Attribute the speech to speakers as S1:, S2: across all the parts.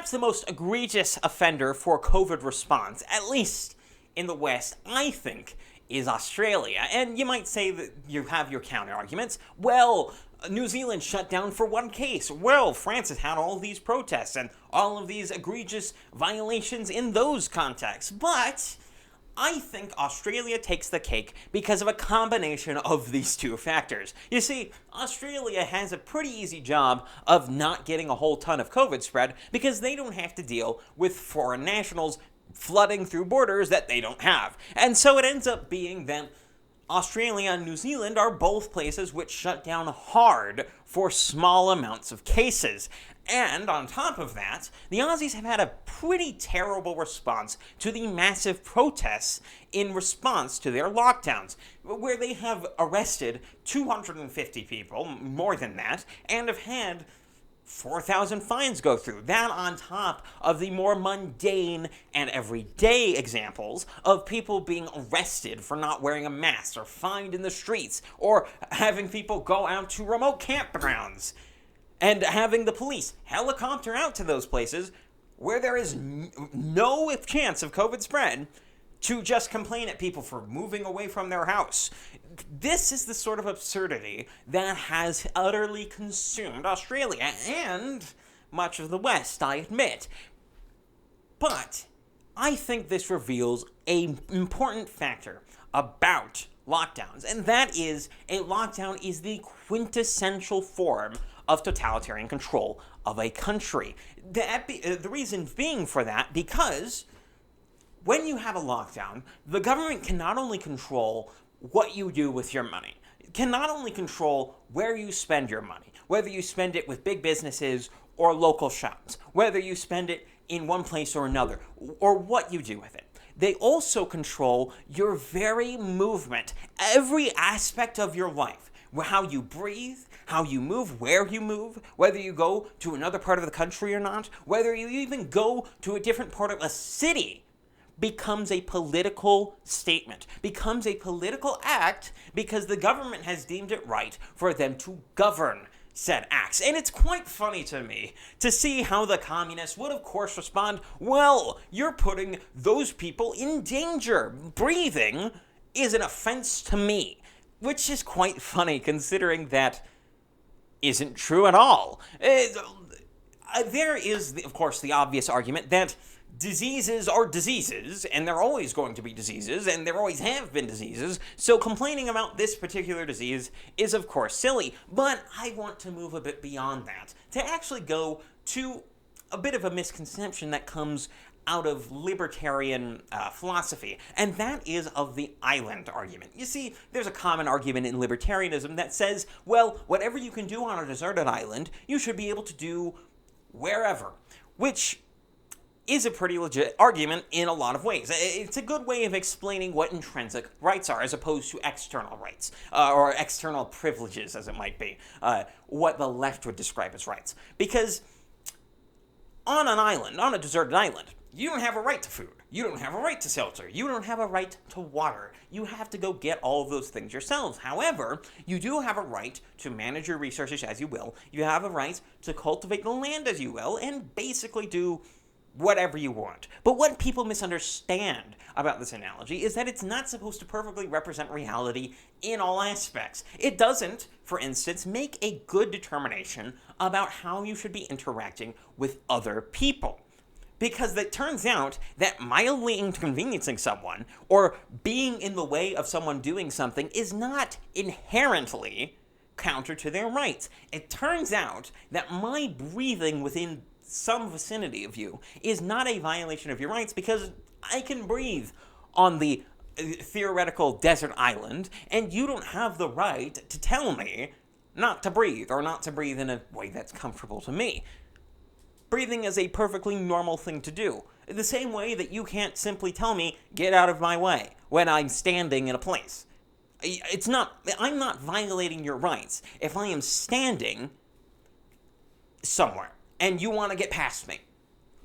S1: perhaps the most egregious offender for COVID response, at least in the West, I think, is Australia. And you might say that you have your counter-arguments. Well, New Zealand shut down for one case. Well, France has had all these protests and all of these egregious violations in those contexts. But I think Australia takes the cake because of a combination of these two factors. You see, Australia has a pretty easy job of not getting a whole ton of COVID spread because they don't have to deal with foreign nationals flooding through borders that they don't have. And so it ends up being that Australia and New Zealand are both places which shut down hard for small amounts of cases. And on top of that, the Aussies have had a pretty terrible response to the massive protests in response to their lockdowns, where they have arrested 250 people, more than that, and have had 4,000 fines go through. That on top of the more mundane and everyday examples of people being arrested for not wearing a mask or fined in the streets or having people go out to remote campgrounds and having the police helicopter out to those places where there is no chance of COVID spread to just complain at people for moving away from their house. This is the sort of absurdity that has utterly consumed Australia and much of the West, I admit. But I think this reveals an important factor about lockdowns, and that is a lockdown is the quintessential form of totalitarian control of a country. The reason being for that, because when you have a lockdown, the government can not only control what you do with your money, it can not only control where you spend your money, whether you spend it with big businesses or local shops, whether you spend it in one place or another, or what you do with it. They also control your very movement, every aspect of your life, how you breathe, how you move, where you move, whether you go to another part of the country or not, whether you even go to a different part of a city, becomes a political statement, becomes a political act because the government has deemed it right for them to govern said acts. And it's quite funny to me to see how the communists would of course respond, well, you're putting those people in danger. Breathing is an offense to me, which is quite funny considering that isn't true at all. There is, of course, the obvious argument that diseases are diseases, and they're always going to be diseases, and there always have been diseases, so complaining about this particular disease is of course silly, but I want to move a bit beyond that, to actually go to a bit of a misconception that comes out of libertarian philosophy, and that is of the island argument. You see, there's a common argument in libertarianism that says, well, whatever you can do on a deserted island, you should be able to do wherever, which is a pretty legit argument in a lot of ways. It's a good way of explaining what intrinsic rights are as opposed to external rights, or external privileges as it might be, what the left would describe as rights. Because on an island, on a deserted island, you don't have a right to food. You don't have a right to shelter. You don't have a right to water. You have to go get all of those things yourselves. However, you do have a right to manage your resources as you will. You have a right to cultivate the land as you will, and basically do whatever you want. But what people misunderstand about this analogy is that it's not supposed to perfectly represent reality in all aspects. It doesn't, for instance, make a good determination about how you should be interacting with other people. Because it turns out that mildly inconveniencing someone or being in the way of someone doing something is not inherently counter to their rights. It turns out that my breathing within some vicinity of you is not a violation of your rights because I can breathe on the theoretical desert island and you don't have the right to tell me not to breathe or not to breathe in a way that's comfortable to me. Breathing is a perfectly normal thing to do. The same way that you can't simply tell me, get out of my way, when I'm standing in a place. I'm not violating your rights if I am standing somewhere and you want to get past me.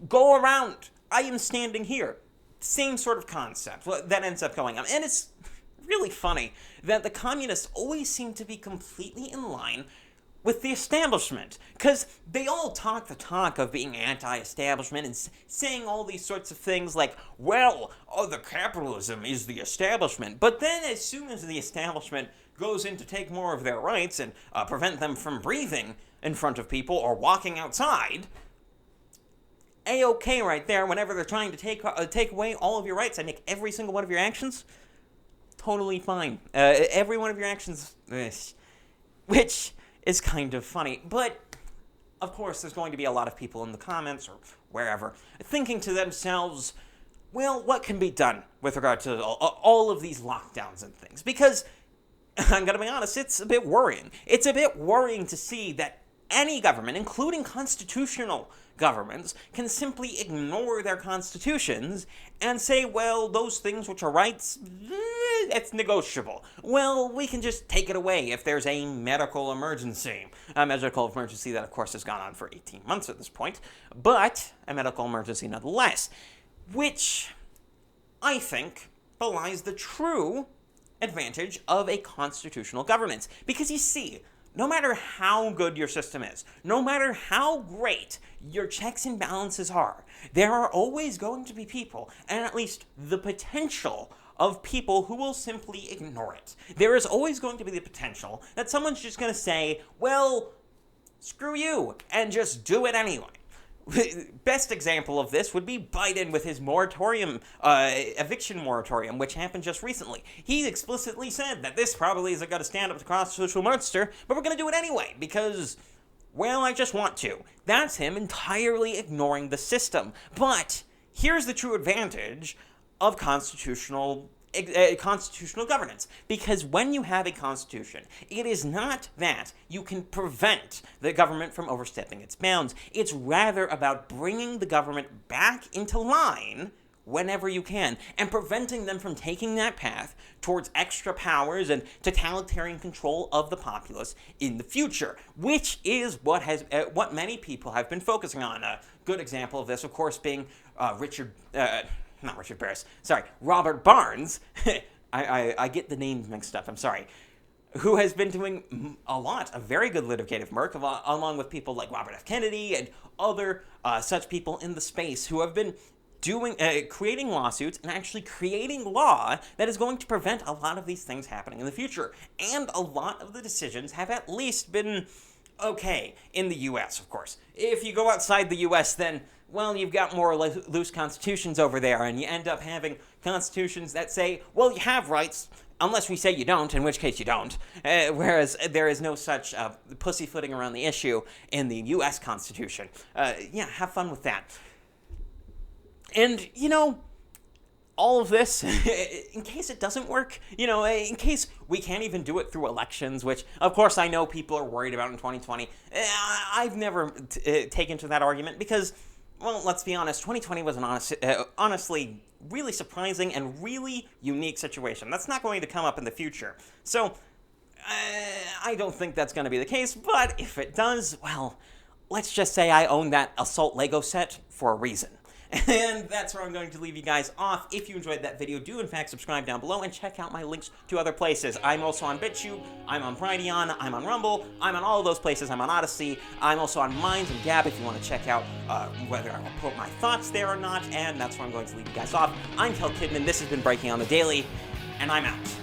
S1: Go around. I am standing here. Same sort of concept that ends up going on. And it's really funny that the communists always seem to be completely in line with the establishment. Because they all talk the talk of being anti-establishment and saying all these sorts of things like, well, the capitalism is the establishment. But then as soon as the establishment goes in to take more of their rights and prevent them from breathing in front of people or walking outside, A-okay right there, whenever they're trying to take away all of your rights and make every single one of your actions totally fine. Every one of your actions, which is kind of funny. But, of course, there's going to be a lot of people in the comments or wherever thinking to themselves, well, what can be done with regard to all of these lockdowns and things? Because, I'm going to be honest, it's a bit worrying. It's a bit worrying to see that any government, including constitutional governments, can simply ignore their constitutions and say, well, those things which are rights, it's negotiable. Well, we can just take it away if there's a medical emergency. A medical emergency that, of course, has gone on for 18 months at this point, but a medical emergency nonetheless, which I think belies the true advantage of a constitutional governance. Because you see, no matter how good your system is, no matter how great your checks and balances are, there are always going to be people, and at least the potential of people who will simply ignore it. There is always going to be the potential that someone's just going to say, well, screw you, and just do it anyway. Best example of this would be Biden with his moratorium, eviction moratorium, which happened just recently. He explicitly said that this probably isn't going to stand up to constitutional muster, but we're going to do it anyway, because, well, I just want to. That's him entirely ignoring the system. But here's the true advantage of constitutional governance. Because when you have a constitution, it is not that you can prevent the government from overstepping its bounds. It's rather about bringing the government back into line whenever you can, and preventing them from taking that path towards extra powers and totalitarian control of the populace in the future, which is what many people have been focusing on. A good example of this, of course, being Robert Barnes. I get the names mixed up, I'm sorry. Who has been doing a lot of very good litigative work, along with people like Robert F. Kennedy and other such people in the space who have been creating lawsuits and actually creating law that is going to prevent a lot of these things happening in the future. And a lot of the decisions have at least been okay in the U.S., of course. If you go outside the U.S., then, well, you've got more loose constitutions over there, and you end up having constitutions that say, well, you have rights, unless we say you don't, in which case you don't. Whereas there is no such pussyfooting around the issue in the U.S. Constitution. Have fun with that. And, all of this, in case it doesn't work, in case we can't even do it through elections, which, of course, I know people are worried about in 2020. I've never taken to that argument because, well, let's be honest, 2020 was an honestly really surprising and really unique situation. That's not going to come up in the future. So, I don't think that's going to be the case, but if it does, well, let's just say I own that Assault Lego set for a reason. And that's where I'm going to leave you guys off. If you enjoyed that video, do in fact subscribe down below and check out my links to other places. I'm also on BitChute, I'm on Brighteon, I'm on Rumble, I'm on all of those places, I'm on Odyssey, I'm also on Minds and Gab if you want to check out whether I will put my thoughts there or not, and that's where I'm going to leave you guys off. I'm KelKidman, this has been Breaking on the Daily, and I'm out.